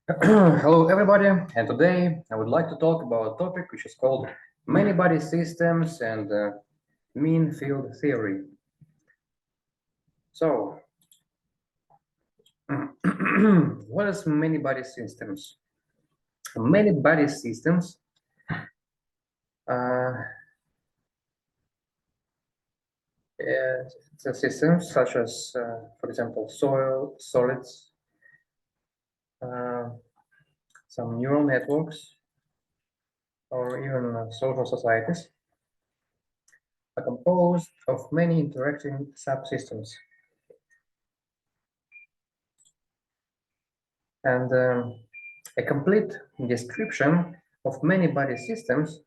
Hello everybody, and today I would like to talk about a topic which is called many-body systems and mean field theory. So, what is many-body systems? Many-body systems it's a systems such as, for example, soil, solids, some neural networks, or even social societies are composed of many interacting subsystems. And a complete description of many-body systems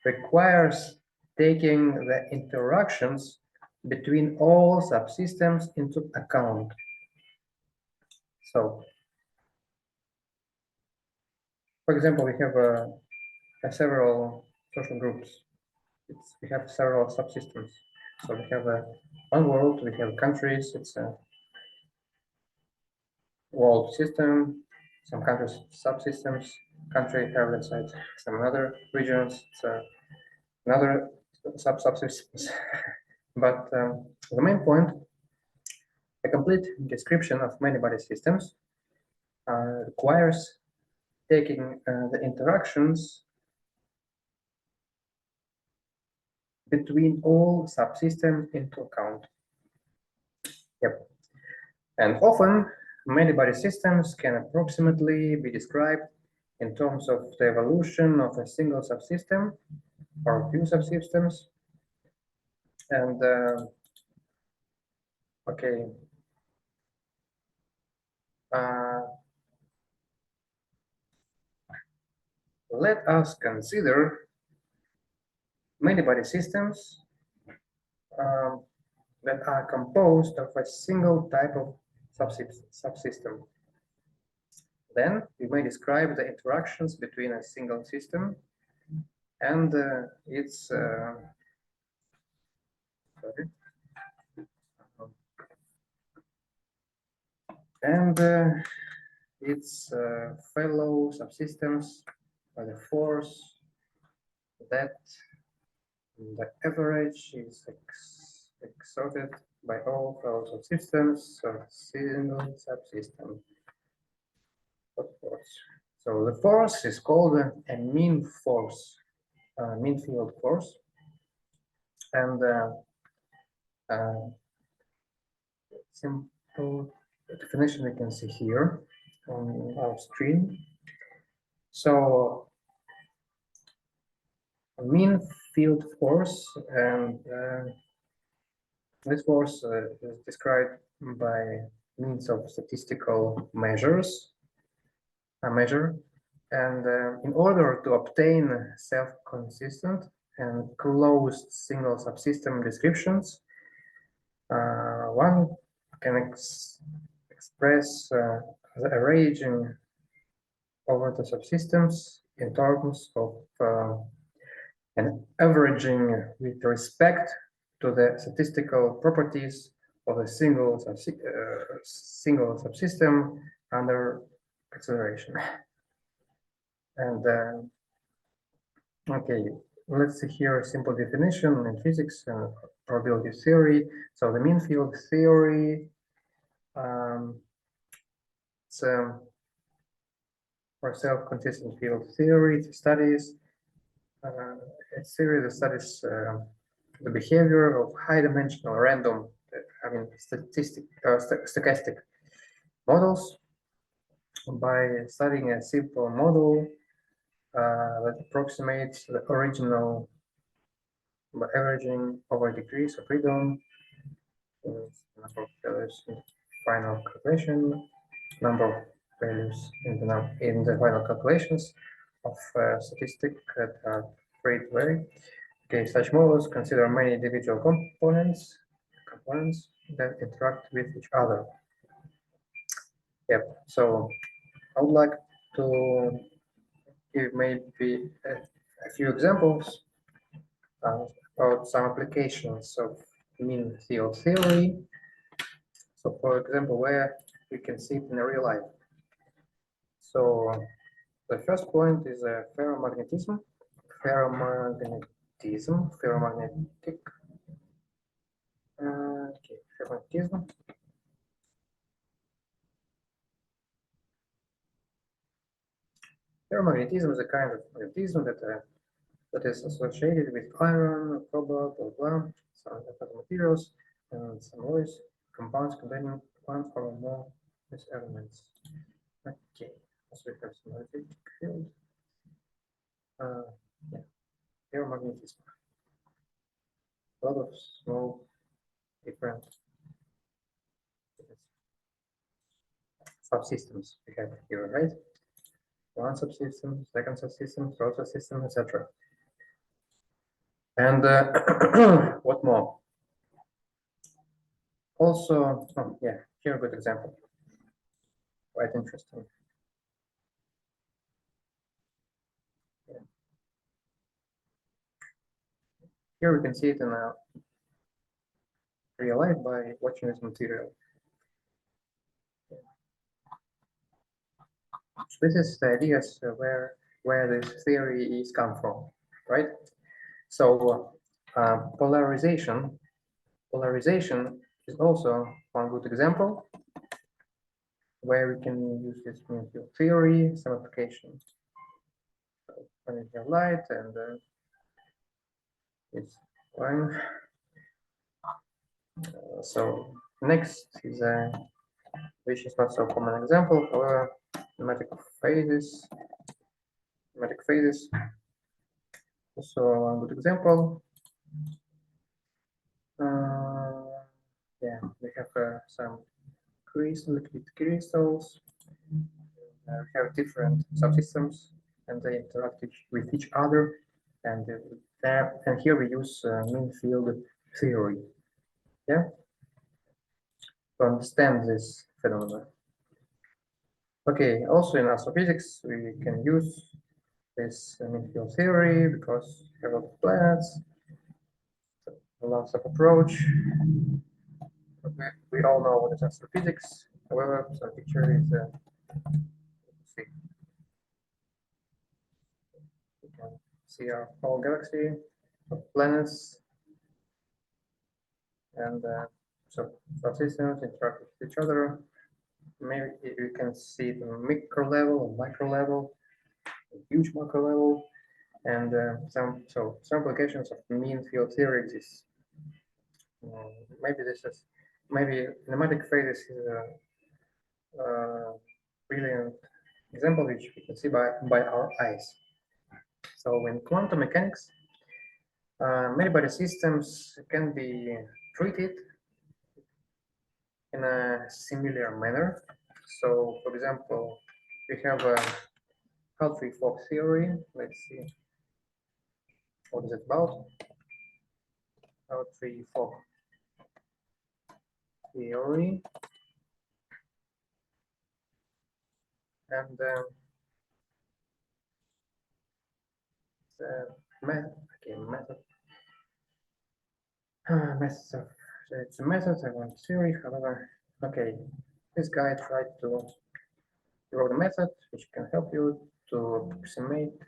requires taking the interactions between all subsystems into account. So, for example, we have several social groups. We have several subsystems. So we have one world, we have countries, it's a world system, some countries subsystems, country have inside some other regions, it's another subsystems. But the main point, a complete description of many-body systems requires taking the interactions between all subsystems into account. Yep. And often, many-body systems can approximately be described in terms of the evolution of a single subsystem or few subsystems. And okay, let us consider many-body systems that are composed of a single type of subsystem. Then we may describe the interactions between a single system and its fellow subsystems by the force that the average is exerted by all fellow subsystems of a single subsystem. So the force is called a mean force, mean field force, and simple definition we can see here on our screen. So a mean field force, and this force is described by means of statistical measures, a measure, and in order to obtain self-consistent and closed single subsystem descriptions, one can express the arranging over the subsystems in terms of an averaging with respect to the statistical properties of a single subsystem under consideration. And okay, let's see here a simple definition in physics and probability theory. So the mean field theory, it's for self-consistent field theory, it studies a series that studies the behavior of high-dimensional random, stochastic models by studying a simple model that approximates the original by averaging over degrees of freedom, number of values in final calculation, number of values in the final calculations of statistic that are free to vary. Okay, such models consider many individual components that interact with each other. Yep. So I would like to give maybe a few examples about some applications of mean field theory. So, for example, where we can see it in real life. So the first point is ferromagnetism. Ferromagnetic. Okay, ferromagnetism. Ferromagnetism is a kind of magnetism that is associated with iron, cobalt, blah, blah, some other materials, and some alloys, compounds containing one or more of these elements. Okay, also we have some magnetic field. Yeah, ferromagnetism. A lot of small different subsystems we have here, right? One subsystem, second subsystem, third subsystem, etc. And what more? Also, oh, yeah, here a good example. Quite interesting. Yeah. Here we can see it in real life by watching this material. So this is the ideas where this theory is come from, right? So polarization is also one good example where we can use this field theory, some applications. So when you have light and it's going. So next is which is not so common example, however, pneumatic phases. So one good example. Yeah, we have some liquid crystals. Have different subsystems, and they interact with each other. And here we use mean field theory. Yeah, to understand this phenomenon. Okay, also in astrophysics we can use this mean field theory because we have a lot of planets, lots of approach. We all know what is astrophysics. However, some picture is see. We can see our whole galaxy of planets, and so subsystems interact with each other. Maybe you can see the micro level, micro level, huge macro level, and some applications of mean field theory exist. Maybe pneumatic phases is a brilliant example which we can see by our eyes. So in quantum mechanics, many body systems can be treated in a similar manner. So, for example, we have a Half-Tree-Fock theory. Let's see what is it about. Half-Tree-Fock theory, and the method. Okay, method. Method. It's a method. I want theory. However, okay, this guy tried to wrote a method which can help you to approximate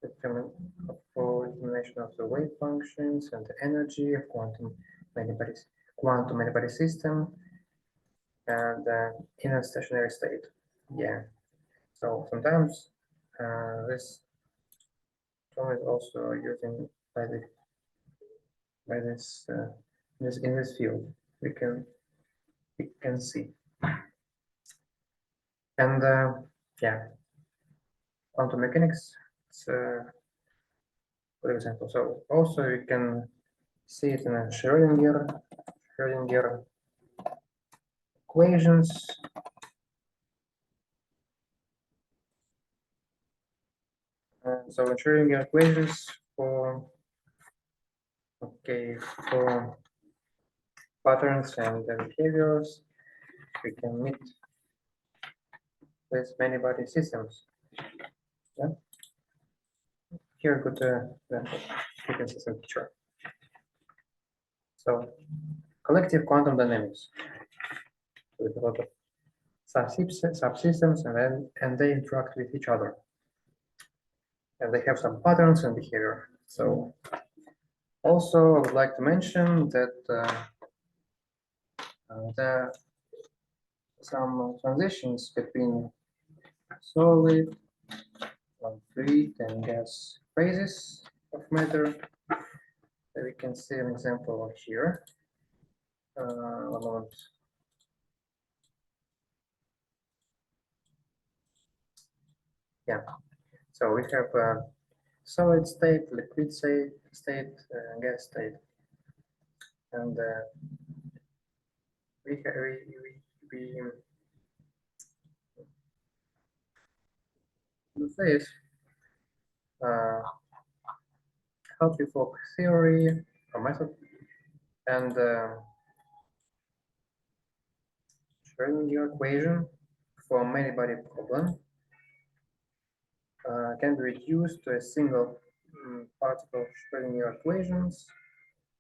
the determination of the wave functions and the energy of quantum many-body system and in a stationary state. Yeah. So sometimes this term is also using by this in this field. We can see. And yeah, quantum mechanics. It's for example. So also you can see it in a Schrödinger equations. So in Schrödinger equations for patterns and behaviors, we can meet with many body systems. Yeah. Here, good example. You can see some picture. So collective quantum dynamics with a lot of subsystems, and they interact with each other, and they have some patterns and behavior. So also I would like to mention that there are some transitions between solid, fluid, and gas phases of matter. We can see an example here. One moment. Yeah, so we have solid state, liquid state, gas state, and we this Hartree-Fock theory or method, and Schrödinger equation for many-body problem can be reduced to a single particle Schrödinger equations,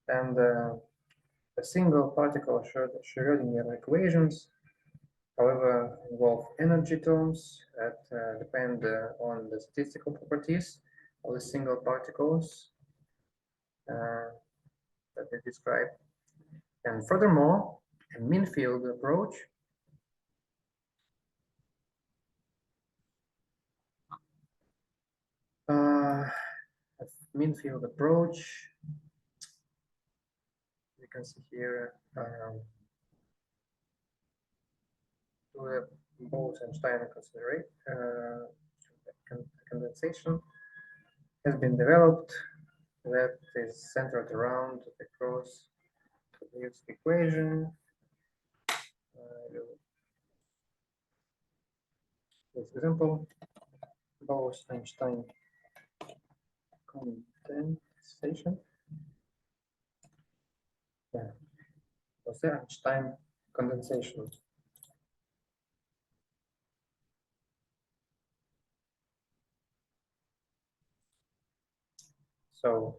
and a single particle Schrödinger equations, however, involve energy terms that depend on the statistical properties of the single particles that we describe. And furthermore, a mean field approach you can see here to Bose-Einstein condensation has been developed that is centered around the Cross-Kaplan equation. This example, Bose-Einstein condensation. Yeah, Bose-Einstein condensation. So,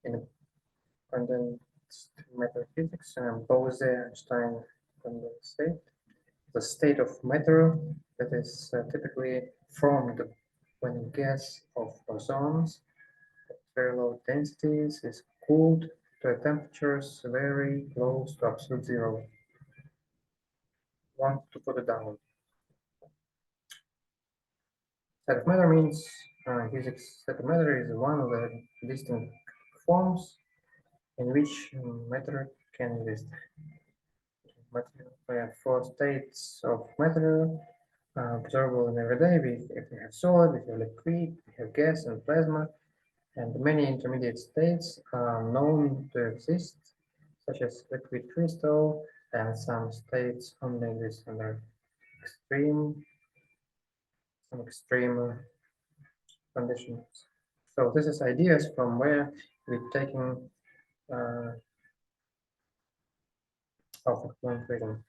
in condensed matter physics, Bose-Einstein condensate, the state of matter that is typically formed when a gas of bosons at very low densities is cooled to temperatures very close to absolute zero. Want to put it down. State of matter means physics. State of matter is one of the distinct forms in which matter can exist. We have four states of matter observable in every day. We have solid, we have liquid, we have gas and plasma, and many intermediate states are known to exist, such as liquid crystal, and some states only exist under some extreme conditions. So this is ideas from where we're taking alpha equation.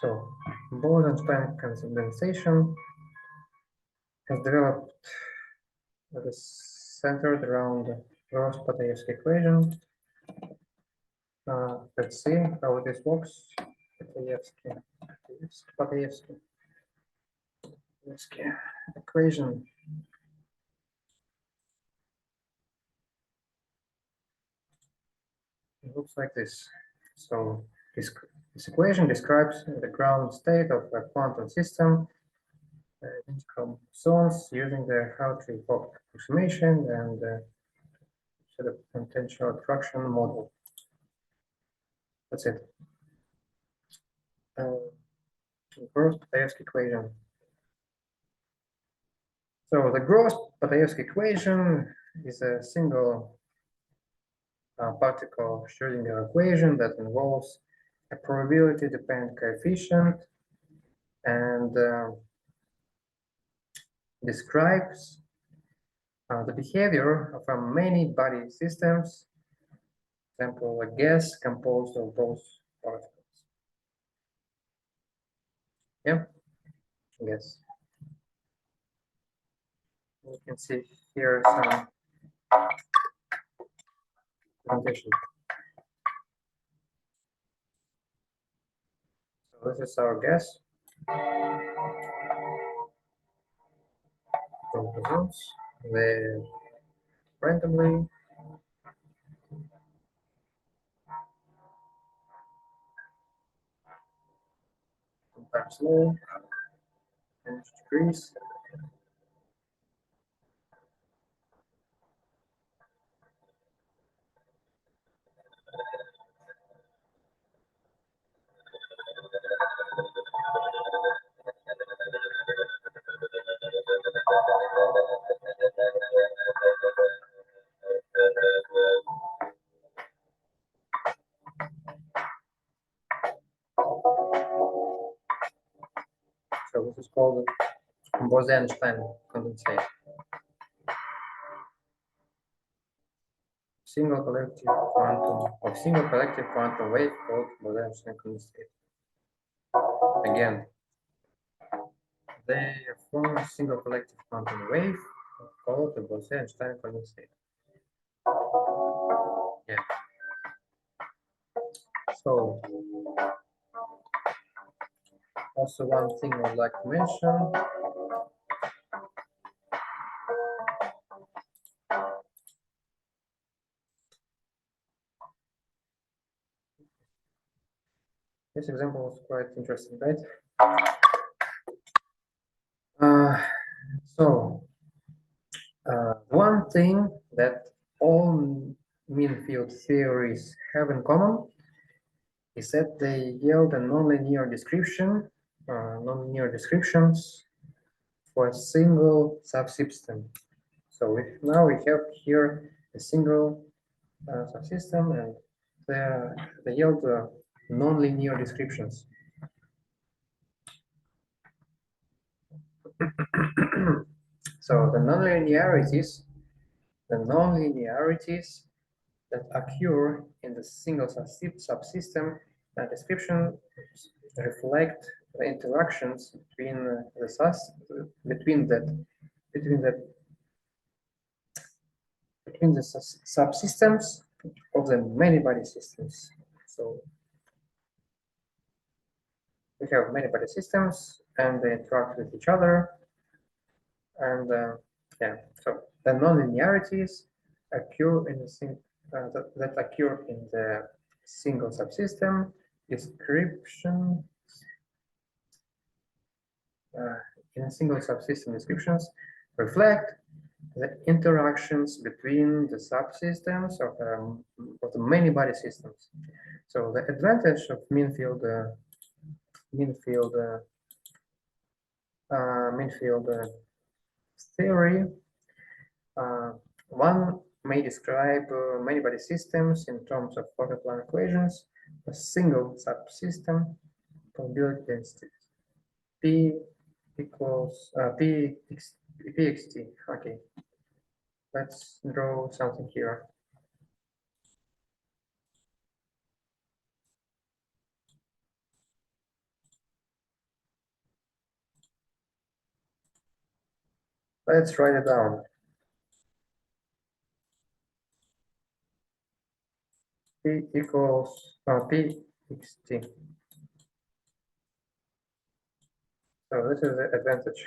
So Bose-Einstein condensation has developed that is centered around the Gross-Patayevsky equation. Let's see how this works. Patayevsky equation. It looks like this. So this equation describes the ground state of a quantum system identical bosons using the Hartree-Fock approximation and sort of potential attraction model. That's it. Gross-Patayevsky equation. So the Gross-Patayevsky equation is a single particle Schrödinger equation that involves a probability-dependent coefficient and describes the behavior of many body systems, for example, a gas composed of both particles. Yeah, yes. You can see here some presentation. So this is our gas. chromosomes, they randomly sometimes low and decrease. So this is called Bose-Einstein condensate. Single collective quantum wave called Bose-Einstein condensate. Again, they form a single collective quantum wave called the Bose-Einstein condensate. Yeah. So also one thing I'd like to mention. This example was quite interesting, right? One thing that all mean field theories have in common is that they yield a nonlinear description, nonlinear descriptions for a single subsystem. So now we have here a single subsystem, and they yield nonlinear descriptions. So the nonlinearities that occur in the single subsystem description reflect the interactions between the subsystems of the many-body systems. So we have many-body systems, and they interact with each other, and yeah. So the nonlinearities occur in the that occur in the single subsystem description. In single subsystem descriptions reflect the interactions between the subsystems of the many-body systems. So the advantage of mean field theory, one may describe many-body systems in terms of Fokker-Plan equations. A single subsystem probability density P equals Pxt. Okay, let's draw something here. Let's write it down. P equals Pxt. So this is the advantage.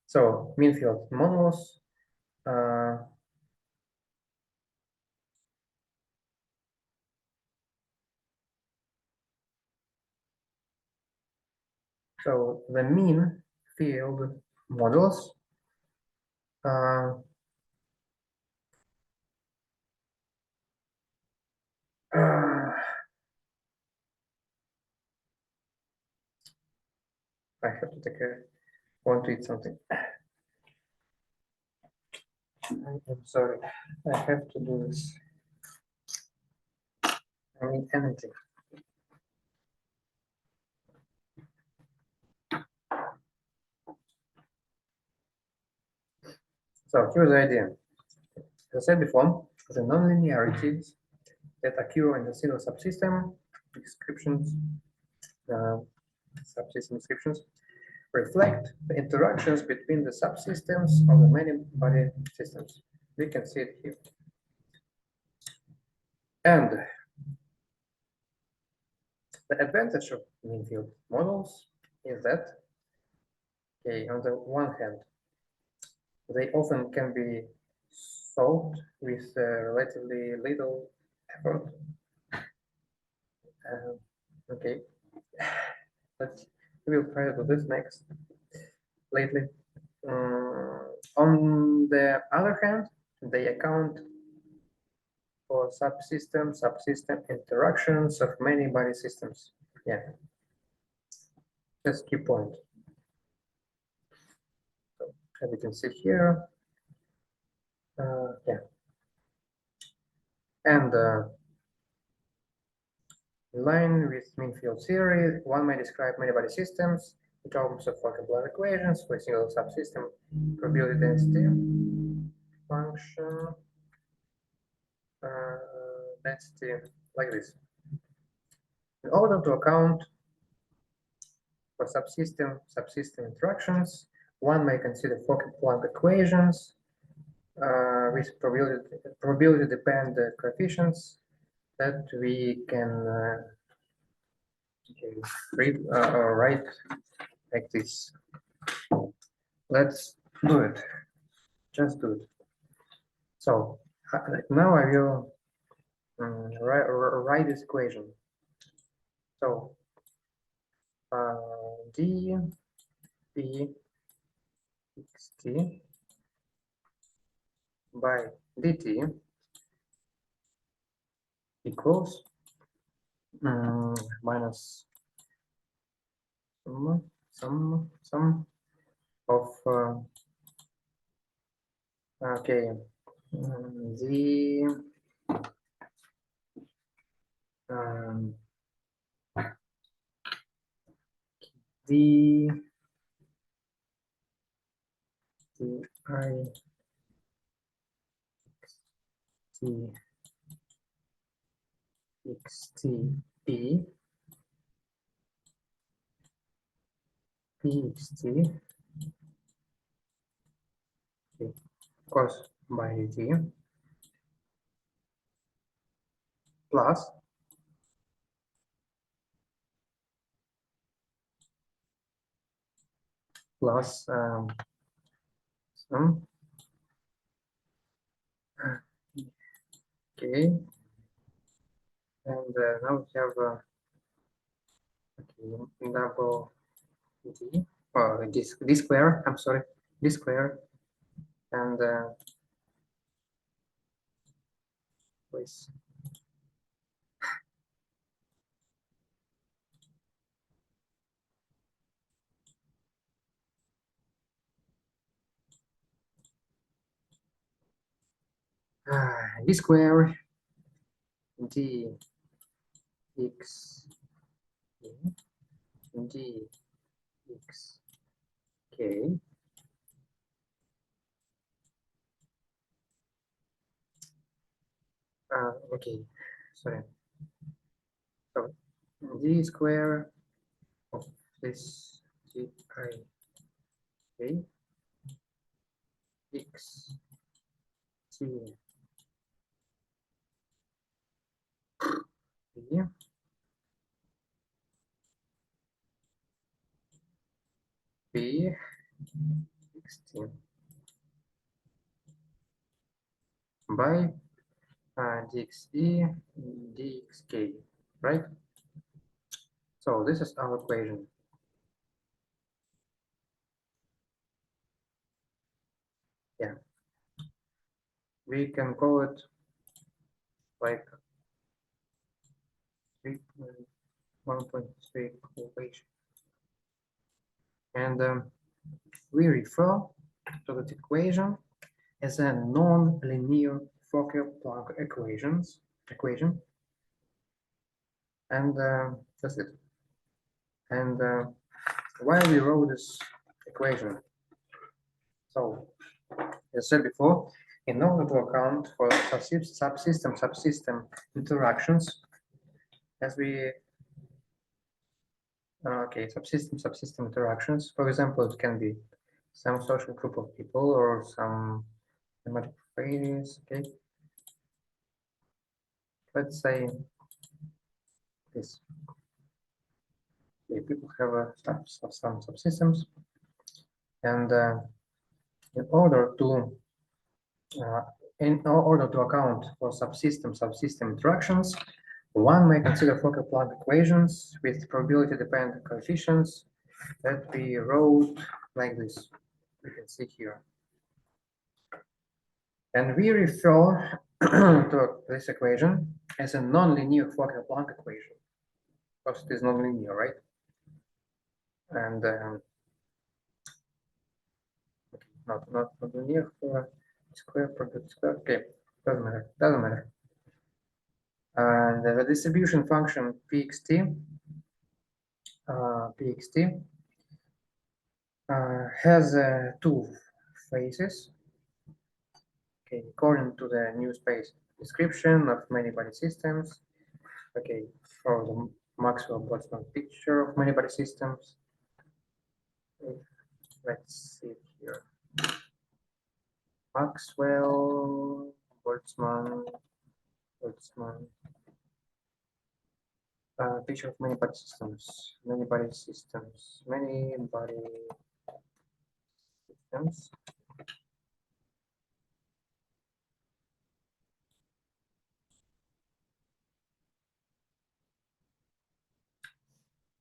So mean field modulus. So the mean field modulus I have to take a want to eat something. I'm sorry, I have to do this. I need energy. So here's the idea. As I said before, the nonlinearities that occur in the single subsystem descriptions, reflect the interactions between the subsystems of the many-body systems. We can see it here. And The advantage of mean field models is that, okay, on the one hand, they often can be solved with relatively little effort. Okay, we will try to do this next lately. On the other hand, they account for subsystem interactions of many body systems. Yeah, that's key point. So, as you can see here, yeah, and in line with mean field theory, one may describe many body systems in terms of Fokker-Planck equations for a single subsystem probability density function density like this. In order to account for subsystem interactions, one may consider Fokker-Planck equations with probability dependent coefficients that we can read or write like this. Let's do it. Just do it. So now I will write this equation. So d p xt by dt equals minus sum of okay the d I t x t p p x t okay, of course by dt plus sum okay, and now we have okay, double d d square, I'm sorry, d square, and please d square d x d x k okay, sorry, so d square of this d I k x t p p x t by dxe dxk, right? So this is our equation. Yeah, we can call it like 1.3 equation, and we refer to that equation as a non-linear Fokker-Planck equation, and that's it. And why we wrote this equation? So, as I said before, in order to account for subsystem interactions, as we okay, subsystem interactions. For example, it can be some social group of people or some thematic phase. Okay, let's say this. People have some subsystems, and in order to account for subsystem interactions, one may consider Fokker-Planck equations with probability-dependent coefficients that we wrote like this. You can see here. And we refer to this equation as a nonlinear Fokker-Planck equation, because it is nonlinear, right? And not linear for square product square. Okay, doesn't matter. And the distribution function pxt has two phases. Okay, according to the new space description of many-body systems. Okay, for the Maxwell-Boltzmann picture of many-body systems. Let's see here. Maxwell, Boltzmann, picture of many-body systems.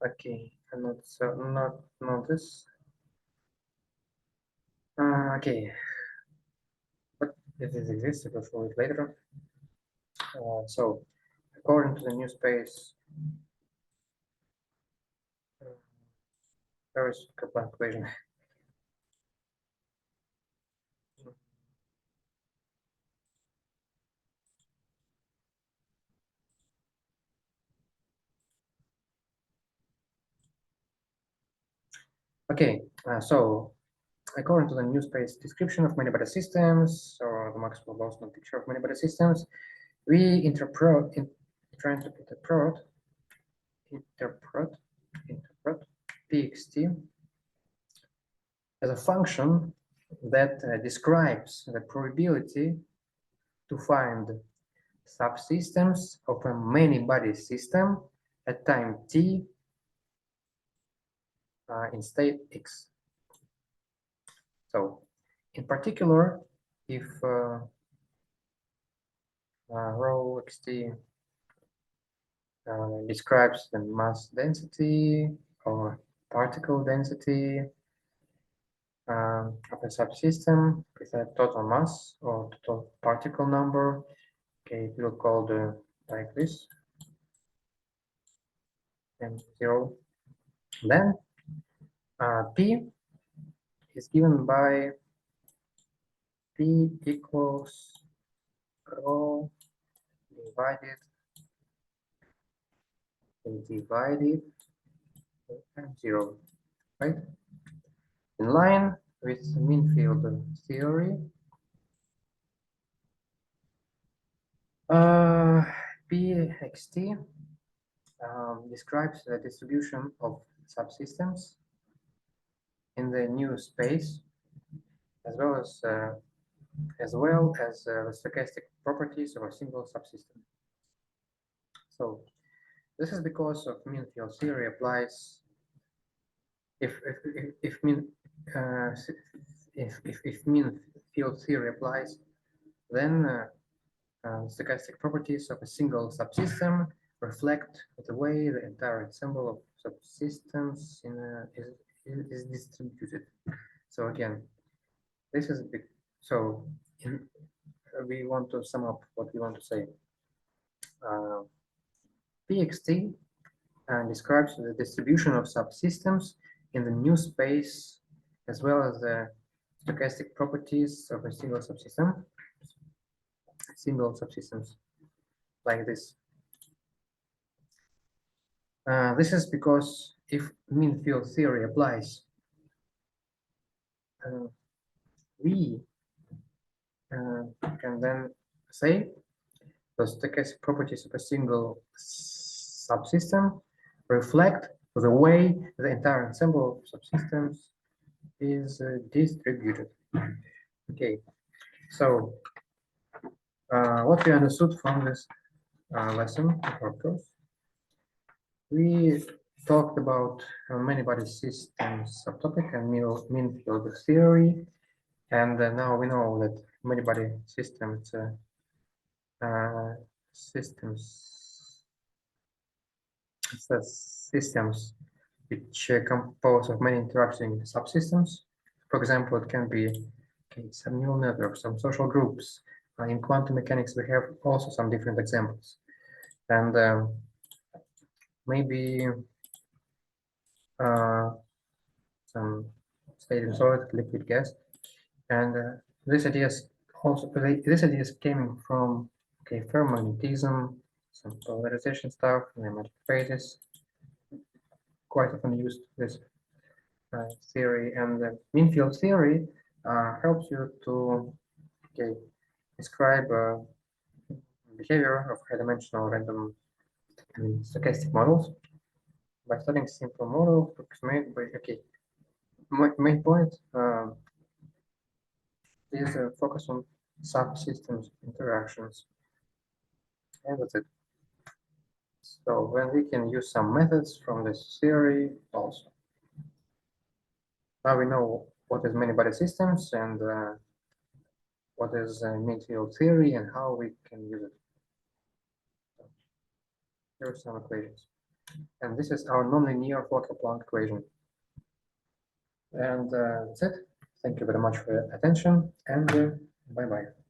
Okay, and not this. Okay, but this exists. We'll show it later. So, according to the new space, there is a Kaplan equation. Okay, so according to the new space description of many-body systems, or the Maxwell-Boltzmann picture of many-body systems, we interpret pxt as a function that describes the probability to find subsystems of a many-body system at time t in state x. So, in particular, if rho xt describes the mass density or particle density of a subsystem with a total mass or total particle number. Okay, we'll call the like this and 0. Then P is given by P equals rho divided and 0, right? In line with mean field theory, Pxt describes the distribution of subsystems in the new space, as well as the stochastic properties of a single subsystem. So this is because of mean field theory applies if mean field theory applies, then stochastic properties of a single subsystem reflect the way the entire ensemble of subsystems is distributed. So again, this is big. So we want to sum up what we want to say. Pxt describes the distribution of subsystems in the new space, as well as the stochastic properties of a single subsystems, like this. This is because if mean field theory applies, we can then say the stochastic properties of a single subsystem reflect the way the entire ensemble of subsystems is distributed. Okay, so what we understood from this lesson or course, we talked about many-body systems subtopic and mean field theory, and now we know that many-body systems systems which compose of many interacting subsystems. For example, it can be some neural networks, some social groups. In quantum mechanics, we have also some different examples, and maybe some stadium solid, liquid, gas, and this ideas came from ferromagnetism, some polarization stuff, nematic phases, quite often used this theory, and the mean field theory helps you to describe behavior of high-dimensional random stochastic models by studying simple model approximate by main point is focus on subsystems interactions, and that's it. So when we can use some methods from this theory also. Now we know what is many-body systems and what is mean field theory and how we can use it. So here are some equations. And this is our nonlinear Fokker-Planck equation. And that's it. Thank you very much for your attention, and bye-bye.